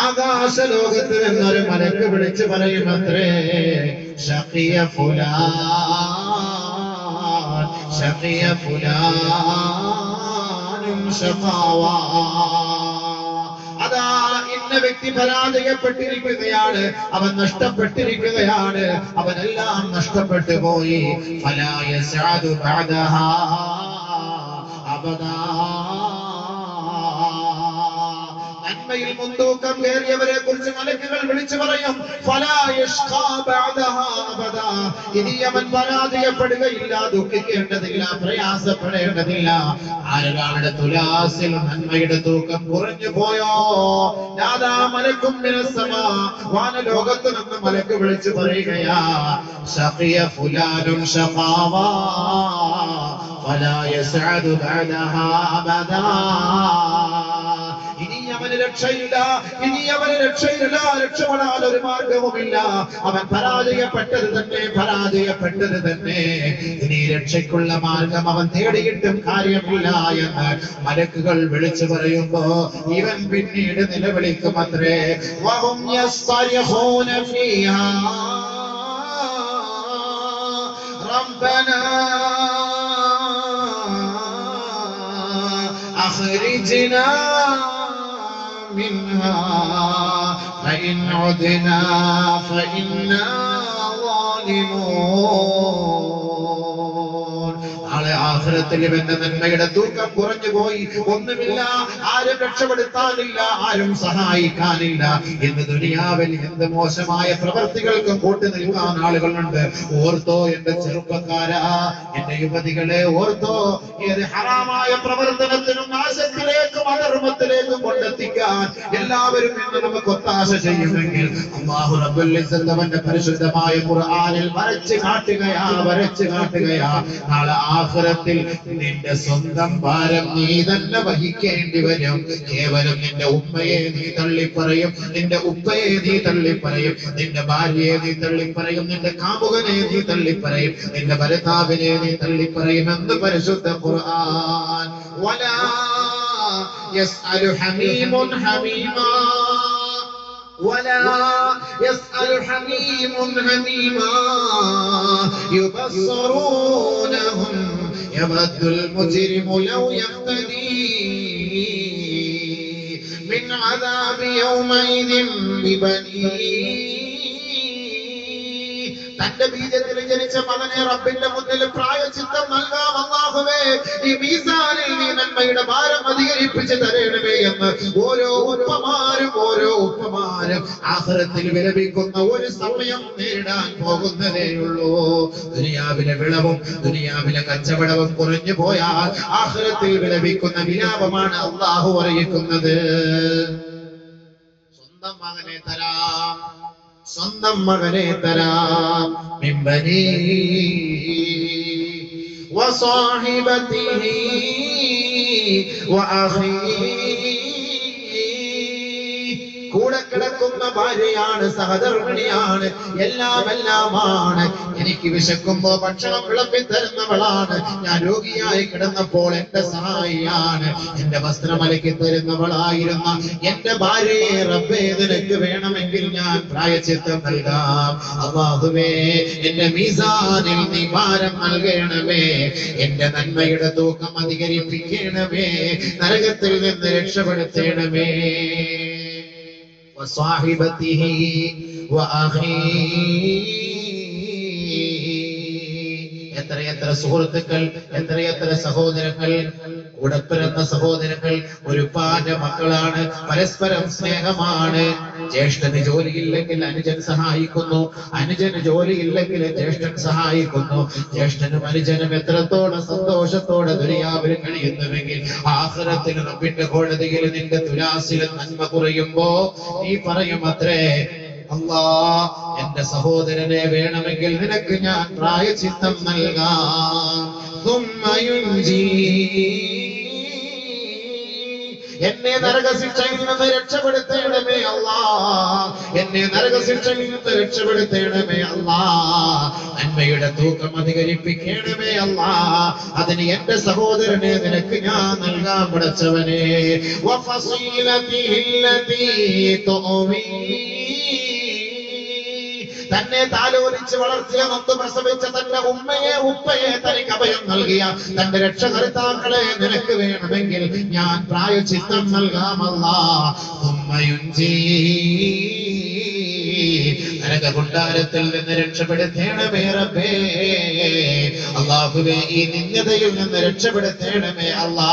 ആകാശ ലോകത്ത് നിന്നൊരു മലക്ക് വിളിച്ചു പറയുമത്രേ ശഖിയ ഫുലാൻ ശഖിയ ഫുലാനും ശഖാവാ. അതാ ഇന്ന വ്യക്തി പരാജയപ്പെട്ടിരിക്കുകയാണ്, അവൻ നഷ്ടപ്പെട്ടിരിക്കുകയാണ്, അവനെല്ലാം നഷ്ടപ്പെട്ടു പോയി. ഫലാ യസ്അദു ബഅദഹാ അബദാ. നന്മയിൽ മുൻതൂക്കം ഏറിയവരെ കുറിച്ച് മലക്കുകൾ വിളിച്ചു പറയും ഫലാ യഷ്ഖാ ബഅദഹാ അബദാ. ഇനി അവൻ പരാജയപ്പെടുകയില്ല, ദുഃഖിക്കേണ്ടതില്ല, പ്രയാസപ്പെടേണ്ടതില്ല. ആരുടെ തുലാസിൽ നന്മയുടെ തൂക്കം കുറഞ്ഞു പോയോ നാദാ മലക്കും മിനസ്സമാ. വാനലോകത്ത് നിന്ന് മലക്ക് വിളിച്ചു പറയുകയാ ശഖിയ ഫുലാനും ശഖാവാ ഫലാ യസ്അദു ബഅദഹാ അബദാ. ഇനി അവന് രക്ഷയില്ല, ഇനി അവന് രക്ഷയില്ല, രക്ഷപ്പെടാൻ ഒരു മാർഗവുമില്ല. അവൻ പരാജയപ്പെട്ടത് തന്നെ, പരാജയപ്പെട്ടത് തന്നെ. ഇനി രക്ഷയ്ക്കുള്ള മാർഗം അവൻ തേടിയിട്ടും കാര്യമില്ല എന്ന് മലക്കുകൾ വിളിച്ചു പറയുമ്പോ ഇവൻ പിന്നീട് നിലവിളിക്കും അത്രേ വഹും യസ്തരിഖൂന ഫീഹാ റബ്ബനാ അഖ്രിജ്നാ منها فإن عدنا فإنا ظالمون. നാളെ ആഖിറത്തിൽ ഇവന്റെ നന്മയുടെ തൂക്കം കുറഞ്ഞു പോയി, ഒന്നുമില്ല, ആരും രക്ഷപ്പെടുത്താനില്ല, ആരും സഹായിക്കാനില്ല. ഇന്ന് ദുനിയാവിൽ എന്ത് മോശമായ പ്രവർത്തികൾക്കും കൂട്ടു നിൽക്കാൻ ആളുകളുണ്ട്. ഓർത്തോ എന്റെ ചെറുപ്പക്കാരാ, എന്റെ യുവതികളെ ഓർത്തോ, ഏത് ഹറാമായ പ്രവർത്തനത്തിനും നാശത്തിലേക്കും അധർമ്മത്തിലേക്കും കൊണ്ടെത്തിക്കാൻ എല്ലാവരും ഇന്ന് നമുക്ക് ഒത്താശ ചെയ്യുമെങ്കിൽ അല്ലാഹു റബ്ബുൽ ഇസ്സത്ത് അവന്റെ പരിശുദ്ധമായ ഖുർആനിൽ വരച്ചു കാട്ടുകയാ നാളെ ആഖിറത്തിൽ നിന്റെ സ്വന്തം ഭാരം നീ തന്നെ വഹിക്കേണ്ടി വരും. കേവലം നിന്റെ ഉമ്മയെ നീ തള്ളിപ്പറയും, നിന്റെ ഉപ്പയെ നീ തള്ളിപ്പറയും, നിന്റെ ഭാര്യയെ നീ തള്ളിപ്പറയും, നിന്റെ കാമുകനെ നീ തള്ളിപ്പറയും, നിന്റെ ഭർത്താവിനെ നീ തള്ളിപ്പറയുമെന്ന് പരിശുദ്ധ ഖുർആൻ. വലാ യസ്അലു ഹമീമുൻ ഹമീമാ ولا يسأل حميم حميما يبصرونهم يود المجرم لو يفتدي من عذاب يومئذ ببنيه. തന്റെ ബീജത്തിൽ ജനിച്ച മകനെ റബ്ബിന്റെ മുന്നിൽ പ്രായശ്ചിത്തം നൽകാം അല്ലാഹുവേ, ഈ മീസാനിൽ നീ നന്മയുടെ ഭാരം അധികരിപ്പിച്ച് തരണമേ എന്ന് ഓരോ ഉപ്പമാരും ആഖിറത്തിൽ വിലപിക്കുന്ന ഒരു സമയം നേടാൻ പോകുന്നതേയുള്ളൂ. ദുനിയാവിലെ വിളവും ദുനിയാവിലെ കച്ചവടവും കുറഞ്ഞു പോയാൽ ആഖിറത്തിൽ വിലപിക്കുന്ന വിലാപമാണ് അല്ലാഹു അറിയിക്കുന്നത്. സ്വന്തം മകനെ തരാം മിമ്പനി വസാഹിബതിഹി വഅഖീ. കൂടെ കിടക്കുന്ന ഭാര്യയാണ്, സഹധർമ്മിണിയാണ്, എല്ലാമാണ്. എനിക്ക് വിശക്കുമ്പോ ഭക്ഷണം വിളമ്പി തരുന്നവളാണ്, ഞാൻ രോഗിയായി കിടന്നപ്പോൾ എന്റെ സഹായിയാണ്, എന്റെ വസ്ത്രം അലക്കി തരുന്നവളായിരുന്ന എന്റെ ഭാര്യയെ റബ്ബേ നിനക്ക് വേണമെങ്കിൽ ഞാൻ പ്രായശ്ചിത്തം നൽകാം. അല്ലാഹുവേ, എന്റെ മീസാനിൽ നീ ഭാരം നൽകണമേ, എന്റെ നന്മയുടെ തൂക്കം അധികരിപ്പിക്കണമേ, നരകത്തിൽ നിന്ന് രക്ഷപ്പെടുത്തണമേ. وصاحبته وأخيه. എത്രയെത്ര സുഹൃത്തുക്കൾ, എത്രയെത്ര സഹോദരങ്ങൾ, കൂടെ പിറന്ന സഹോദരങ്ങൾ, ഒരു പാറ്റ മക്കളാണ്, പരസ്പരം സ്നേഹമാണ്. ജ്യേഷ്ഠന് ജോലിയില്ലെങ്കിൽ അനുജൻ സഹായിക്കുന്നു, അനുജന് ജോലിയില്ലെങ്കിൽ ജ്യേഷ്ഠൻ സഹായിക്കുന്നു. ജ്യേഷ്ഠനും അനുജനും എത്രത്തോളം സന്തോഷത്തോടെ ദുനിയാവിൽ കഴിയുന്നുവെങ്കിൽ ആഖിറത്തിൽ റബ്ബിന്റെ കോടതിയിൽ നിന്റെ തുലാസിൽ നന്മ കുറയുമ്പോ നീ പറയും അത്രേ, അല്ലാ, എന്റെ സഹോദരനെ വേണമെങ്കിൽ നിനക്ക് ഞാൻ പ്രായശ്ചിത്തം നൽകാം. എന്നെ നരകശിക്ഷയിൽ നിന്ന് രക്ഷപ്പെടുത്തേണമേ അല്ലാ. എന്നെ നരകശിക്ഷയിൽ നിന്ന് രക്ഷപ്പെടുത്തേണമേ അല്ലാ. നന്മയുടെ തൂക്കം അധികരിപ്പിക്കണമേ അല്ലാ. അതിന് എന്റെ സഹോദരനെ നിനക്ക് ഞാൻ നൽകാൻ പടച്ചവനെ. തന്നെ താലോലിച്ച് വളർത്തിയ നൊന്ത് പ്രസവിച്ച തന്റെ ഉമ്മയെ ഉപ്പയെ തനിക്ക് അഭയം നൽകിയ തന്റെ രക്ഷകർത്താക്കളെ നിനക്ക് വേണമെങ്കിൽ ഞാൻ പ്രായശ്ചിത്തം നൽകാമല്ലാ. നരകകുണ്ടാരത്തിൽ നിന്ന് രക്ഷപ്പെടുത്തേണമേ റബ്ബേ. അല്ലാഹുവേ, ഈ നിന്ദതയിൽ നിന്ന് രക്ഷപ്പെടുത്തേണമേ അല്ലാ.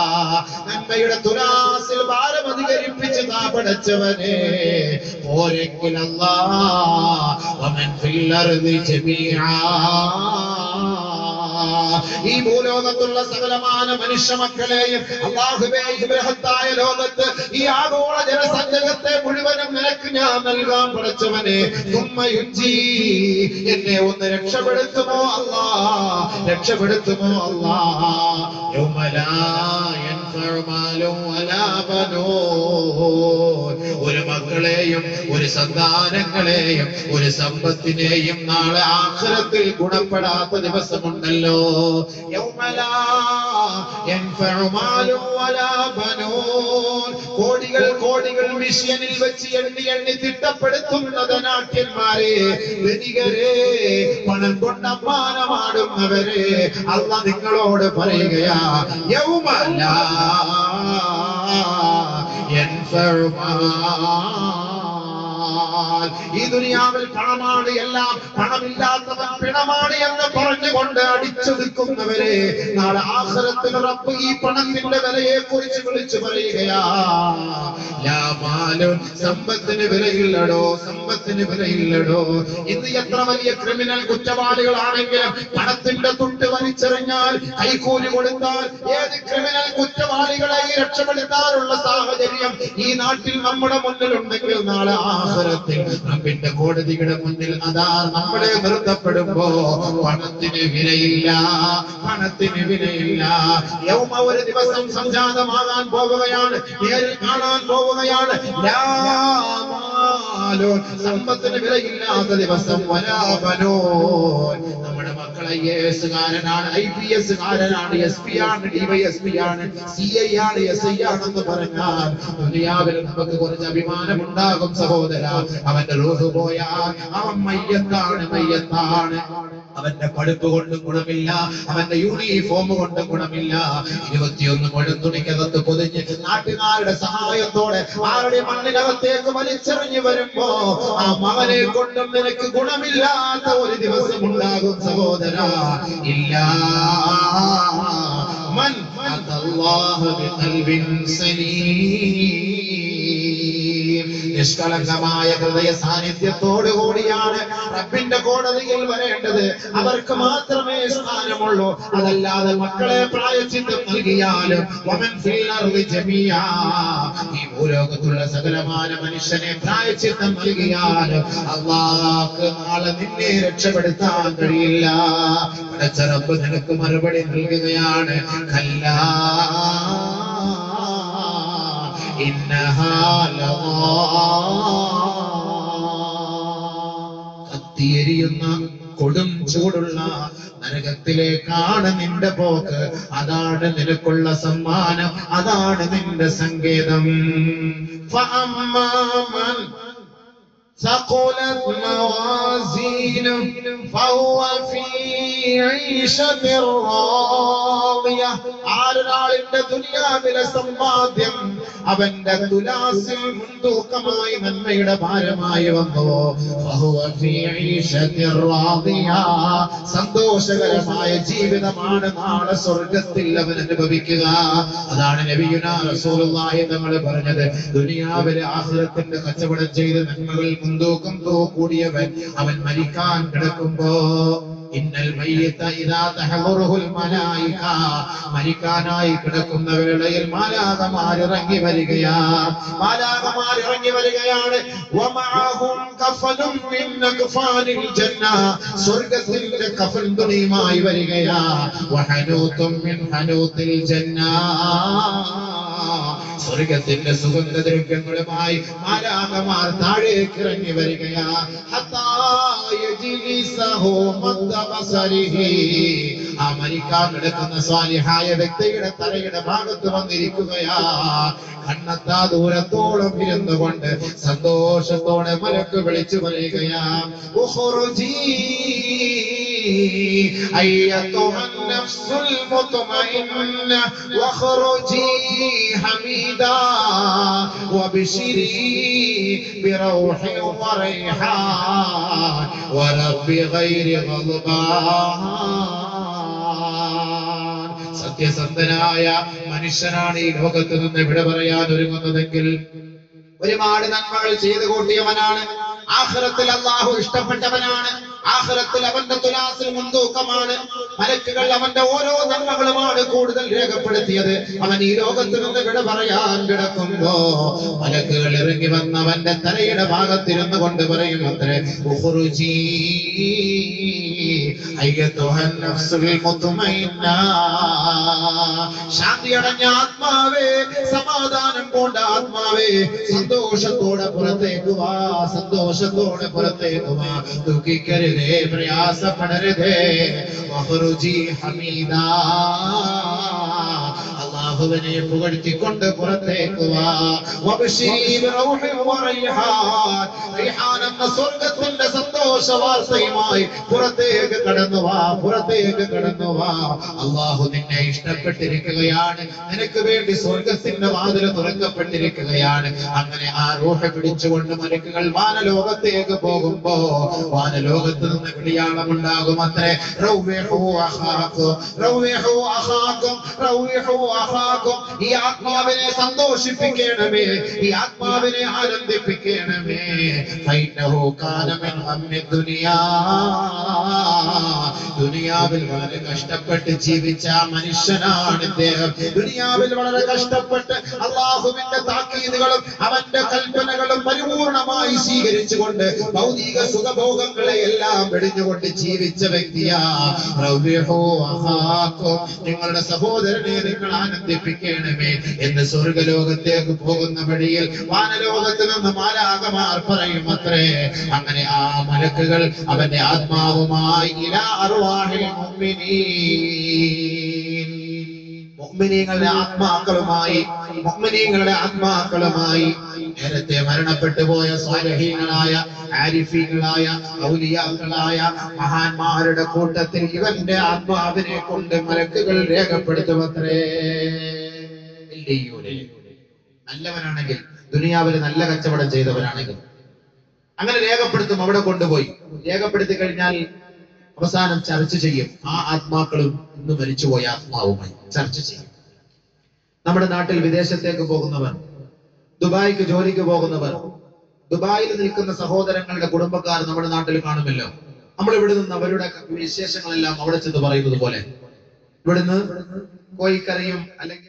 നന്മയുടെ തുലാസിൽ ഭാരം അധികരിപ്പിച്ച് താ പടച്ചവനെ. പോരെങ്കിൽ അല്ലാ വമൻ ഫിൽ അർദി ജമീഅ, ഈ ഭൂലോകത്തുള്ള സകലമാന മനുഷ്യ മക്കളെയും അല്ലാഹുവേ, ഈ ബൃഹത്തായ ലോകത്ത് ഈ ആഗോള ജനസഞ്ചയത്തെ മുഴുവനും നിനക്ക് ഞാൻ നൽകാൻ പടച്ചവനെ. തുമ്മയുഞ്ചി, എന്നെ ഒന്ന് രക്ഷപ്പെടുത്തുമോ അല്ലാ, രക്ഷപ്പെടുത്തുമോ അല്ലാ. ഒരു മക്കളെയും ഒരു സന്താനങ്ങളെയും ഒരു സമ്പത്തിനെയും നാളെ ആഖിറത്തിൽ ഗുണപ്പെടാത്ത ദിവസമുണ്ടല്ലോ. കോടികൾ കോടികൾ മിഷ്യനിൽ വെച്ച് എണ്ണി എണ്ണി തിട്ടപ്പെടുത്തുന്ന ധനാട്യന്മാരെ, ധനികരെ, പണം കൊണ്ട് അമ്മാനമാടുന്നവരെ അല്ലാഹ് നിങ്ങളോട് പറയുകയാ, ഈ ദുനിയാവിൽ പണമാണ് എല്ലാം, പണമില്ലാത്തവൻ പിണമാണ് എന്ന് പറഞ്ഞുകൊണ്ട് അടിച്ചൊതുക്കുന്നവരെ നാളെ ആഖിറത്തിൽ റബ്ബ് ഈ പണത്തിന്റെ വിലയെ കുറിച്ച് വിളിച്ചു പറയുകയാ. സമ്പത്തിന് വിലയില്ലടോ, സമ്പത്തിന് വിലയില്ലടോ. ഇന്ന് എത്ര വലിയ ക്രിമിനൽ കുറ്റവാളികളാണെങ്കിലും പണത്തിന്റെ തുട്ട് വലിച്ചെറിഞ്ഞാൽ, കൈക്കൂലി കൊടുത്താൽ ഏത് ക്രിമിനൽ കുറ്റവാളികളെ രക്ഷപ്പെടുത്താനുള്ള സാഹചര്യം ഈ നാട്ടിൽ നമ്മുടെ മുന്നിലുണ്ടെങ്കിൽ നാളെ ആഖിറത്തിൽ റബ്ബിന്റെ കോടതിയുടെ മുന്നിൽ അതാ നമ്മളെ നിർത്തപ്പെടുമ്പോ പണത്തിന് വിലയില്ല, പണത്തിന് വിലയില്ല. യൗമ, ഒരു ദിവസം സംജാതമാകാൻ പോവുകയാണ്, നേരിൽ കാണാൻ പോവുകയാണ്. സമ്പത്തിന് വിലയില്ലാത്ത ദിവസം. നമ്മുടെ മക്കളെ IAS കാരനാണ്, IPS കാരനാണ്, SP ആണ്, DYSP ആണ്, CI ആണ്, SI ആണെന്ന് പറഞ്ഞാൽ ദുനിയാവിൽ നമുക്ക് കുറച്ച് അഭിമാനമുണ്ടാകും സഹോദര. അവന്റെ റൂഹ് പോയാൽ അവൻ മയ്യത്താണ്, മയ്യത്താണ്. അവന്റെ പഠിപ്പ് കൊണ്ടും ഗുണമില്ല, അവന്റെ യൂണിഫോം കൊണ്ടും ഗുണമില്ല. 21 മുഴം തുണിക്കകത്ത് പൊതിഞ്ഞ് നാട്ടുകാരുടെ സഹായത്തോടെ ആരുടെ മണ്ണിനകത്തേക്ക് വലിച്ചെറിഞ്ഞു വരുമ്പോ ആ മകനെ കൊണ്ടും നിനക്ക് ഗുണമില്ലാത്ത ഒരു ദിവസം ഉണ്ടാകും സഹോദര. ഇല്ല മൻ അല്ലാഹു ബിഖൽബിൻ സലീം, നിഷ്കളങ്കമായ ഹൃദയ സാന്നിധ്യത്തോടു കൂടിയാണ് റബ്ബിന്റെ കോടതിയിൽ വരേണ്ടത്. അവർക്ക് മാത്രമേ സ്ഥാനമുള്ളൂ. അതല്ലാതെ മക്കളെ പ്രായശ്ചിത്തം നൽകിയാലും വമൻ ഫിൽ അർദി ജമീഅ, ഈ ഭൂലോകത്തുള്ള സകലമായ മനുഷ്യനെ പ്രായശ്ചിത്തം നൽകിയാലും അല്ലാഹുക്ക് നാളെ നിന്നെ രക്ഷപ്പെടുത്താൻ കഴിയില്ല. പടച്ച റബ്ബ് നിനക്ക് മറുപടി നൽകുകയാണ്. കല്ലാ കത്തിയെരിയുന്ന കൊടും ചൂടുള്ള നരകത്തിലേക്കാണ് നിന്റെ പോക്ക്. അതാണ് നിനക്കുള്ള സമ്മാനം, അതാണ് നിന്റെ സങ്കേതം. ثقلت موازينه فهو في عيشة راضية. ആരൊരാളിന്റെ ദുനിയാവിലെ സമ്പാദ്യം അവന്റെ തുലാസിൽ മുൻതൂക്കമായി നന്മയുടെ ഭാരമായി വന്നുവോ ഫഹുവ ഫീ ഈശത്തിർ റാദിയ, സന്തോഷകരമായ ജീവിതമാണ് നാളെ സ്വർഗ്ഗത്തിൽ അവൻ അനുഭവിക്കുക. അതാണ് നബിയുനാ റസൂലുള്ളാഹി തങ്ങൾ പറഞ്ഞത്, ദുനിയാവിലെ ആഖിറത്തിന്റെ കച്ചവടം ചെയ്ത് നന്മകൾ മുൻതൂക്കം കൂടിയവൻ അവൻ മരിക്കാൻ കിടക്കുമ്പോ ഇന്നൽ മയ്യിത ഇദാ തഹദറുൽ മലായിക, മരിക്കാനായി കിടക്കുന്ന വേളയിൽ മാലാഖമാർ ഇറങ്ങി വരികയാണ്. വമഅഹും കഫനും മിൻ അക്ഫാനിൽ ജന്ന, സ്വർഗ്ഗത്തിന്റെ കഫൻ തുണിയുമായി വരികയാ. വഹനൂതും മിൻ ഹനൂതിൽ ജന്ന, സ്വർഗത്തിന്റെ സുഗന്ധദ്രവ്യങ്ങളുമായി മാലാഖമാർ താഴേക്ക് ഇറങ്ങി വരികയാ. ഹത്താ യജ്ലിസഹു മദ്ദ ബസരിഹി, ആ മരിക്കാൻ കിടക്കുന്ന സ്വാലിഹായ വ്യക്തിയുടെ തലയുടെ ഭാഗത്ത് വന്നിരിക്കുകയാ. കണ്ണെത്താ ദൂരത്തോളം ഇരുന്നു കൊണ്ട് സന്തോഷത്തോടെ മലക്ക് വിളിച്ചു പറയുകയാ, ഉഖ്റുജീ അയ്യത്തുഹൻ നഫ്സുൽ മുത്മഇന്ന വഖ്റുജീ ഹമീദാ വബ്ശിരീ ബിറൗഹി വറൈഹാൻ വറബ്ബി ഗൈരി ഗദ്ബാൻ. സത്യസന്ധനായ മനുഷ്യനാണ് ഈ ലോകത്ത് നിന്ന് വിട പറയാൻ ഒരുങ്ങുന്നതെങ്കിൽ ഒരുപാട് നന്മകൾ ചെയ്തു കൂട്ടിയവനാണ്. ആഖിറത്തിൽ അല്ലാഹു ഇഷ്ടപ്പെട്ടവനാണ്. ആഖിറത്തിൽ അവന്റെ തുലാസിൽ മുൻതൂക്കമാണ്. മലക്കുകൾ അവന്റെ ഓരോ നന്മകളുമാണ് കൂടുതൽ രേഖപ്പെടുത്തിയത്. അവൻ ഈ ലോകത്ത് നിന്ന് വിട പറയാൻ കിടക്കുമ്പോ മലക്കുകൾ ഇറങ്ങി വന്ന് അവന്റെ തലയുടെ ഭാഗത്തിരുന്നു കൊണ്ട് പറയും അത്രേ, ഉഖ്റുജീ അയ്യത്തുഹൻ നഫ്സുൽ മുത്മഇന്ന, ശാന്തിയടഞ്ഞ ആത്മാവേ, സമാധാനം കൊണ്ട ആത്മാവേ, സന്തോഷത്തോടെ പുറത്തേക്ക് വാ, സന്തോഷത്തോടെ പുറത്തേക്ക് വാ. ദുഃഖിക്കരുതേ, പ്രയാസപ്പെടരുതേ. വഖ്റുജീ ഹമീദാ, അല്ലാഹുവിനെ പുകഴ്ത്തിക്കൊണ്ട് പുറത്തേക്ക് വാ. വബ്ശിരീ ബിറൗഹി വറൈഹാൻ, റൈഹാൻ എന്ന സ്വർഗ്ഗത്തിന്റെ സന്തോഷ വാർത്തയുമായി പുറത്തേക്ക് കടന്നു വാ, പുറത്തേക്ക് കടന്നു വാ. അല്ലാഹു നിന്നെ ഇഷ്ടപ്പെട്ടിരിക്കുകയാണ്. നിനക്ക് വേണ്ടി സ്വർഗ്ഗത്തിന്റെ വാതിൽ തുറക്കപ്പെട്ടിരിക്കുകയാണ്. അങ്ങനെ ആ റൂഹ് പിടിച്ചുകൊണ്ട് മലക്കുകൾ വാനലോകത്തേക്ക് പോകുമ്പോ വാനലോകത്ത് നിന്ന് വിളിയാളമുണ്ടാകും അത്രേ, റൗവിഹു അഖാകും, റൗവിഹു അഖാകും, റൗവിഹു അഖാകും. ഈ ആത്മാവിനെ സന്തോഷിപ്പിക്കണമേ, ഈ ആത്മാവിനെ ആനന്ദിപ്പിക്കണമേ. ഫൈനഹു കാന മിൻ ഹമ്മി ദുനിയാ, ദുനിയാവിൽ വളരെ കഷ്ടപ്പെട്ട് ജീവിച്ച മനുഷ്യനാണ് ഇദ്ദേഹം. ദുനിയാവിൽ വളരെ കഷ്ടപ്പെട്ട് അല്ലാഹുവിന്റെ താക്കീതുകളും അവന്റെ കൽപ്പനകളും പരിപൂർണമായി സ്വീകരിച്ചുകൊണ്ട് ഭൗതിക സുഖഭോഗങ്ങളെ എല്ലാം വെടിഞ്ഞുകൊണ്ട് ജീവിച്ച വ്യക്തിയാ. റൗവിഹു അഖാകും, നിങ്ങളുടെ സഹോദരനെ നിങ്ങൾ ആനന്ദിപ്പിക്കണമേ എന്ന് സ്വർഗലോകത്തേക്ക് പോകുന്ന വഴിയിൽ വാനലോകത്ത് നിന്ന് മാലാഖമാർ പറയും അത്രേ. അങ്ങനെ ആ മലക്കുകൾ അവന്റെ ആത്മാവുമായി ഇലാ അർവാഹിൽ മുഅ്മിനീൻ, മുഅ്മിനീങ്ങളുടെ ആത്മാക്കളുമായി, മുഅ്മിനീങ്ങളുടെ ആത്മാക്കളുമായി നേരത്തെ മരണപ്പെട്ടു പോയ സ്വാലിഹീങ്ങളായ ആരിഫീങ്ങളായ ഔലിയാക്കളായ മഹാന്മാരുടെ കൂട്ടത്തിൽ ഇവന്റെ ആത്മാവിനെ കൊണ്ട് മലക്കുകൾ രേഖപ്പെടുത്തുമത്രേ. നല്ലവനാണെങ്കിൽ, ദുനിയാവിൽ നല്ല കച്ചവടം ചെയ്തവനാണെങ്കിൽ അങ്ങനെ രേഖപ്പെടുത്തും. അവിടെ കൊണ്ടുപോയി രേഖപ്പെടുത്തി കഴിഞ്ഞാൽ അവസാനം ചർച്ച ചെയ്യും. ആ ആത്മാക്കളും ഇന്ന് മരിച്ചുപോയ ആത്മാവുമായി ചർച്ച ചെയ്യും. നമ്മുടെ നാട്ടിൽ വിദേശത്തേക്ക് പോകുന്നവർ, ദുബായിക്ക് ജോലിക്ക് പോകുന്നവർ, ദുബായിൽ നിൽക്കുന്ന സഹോദരങ്ങളുടെ കുടുംബക്കാർ നമ്മുടെ നാട്ടിൽ കാണുമല്ലോ. നമ്മൾ ഇവിടെ നിന്ന് അവരുടെ വിശേഷങ്ങളെല്ലാം അവിടെ ചെന്ന് പറയുന്നത് പോലെ ഇവിടുന്ന് കോഴിക്കറിയും അല്ലെങ്കിൽ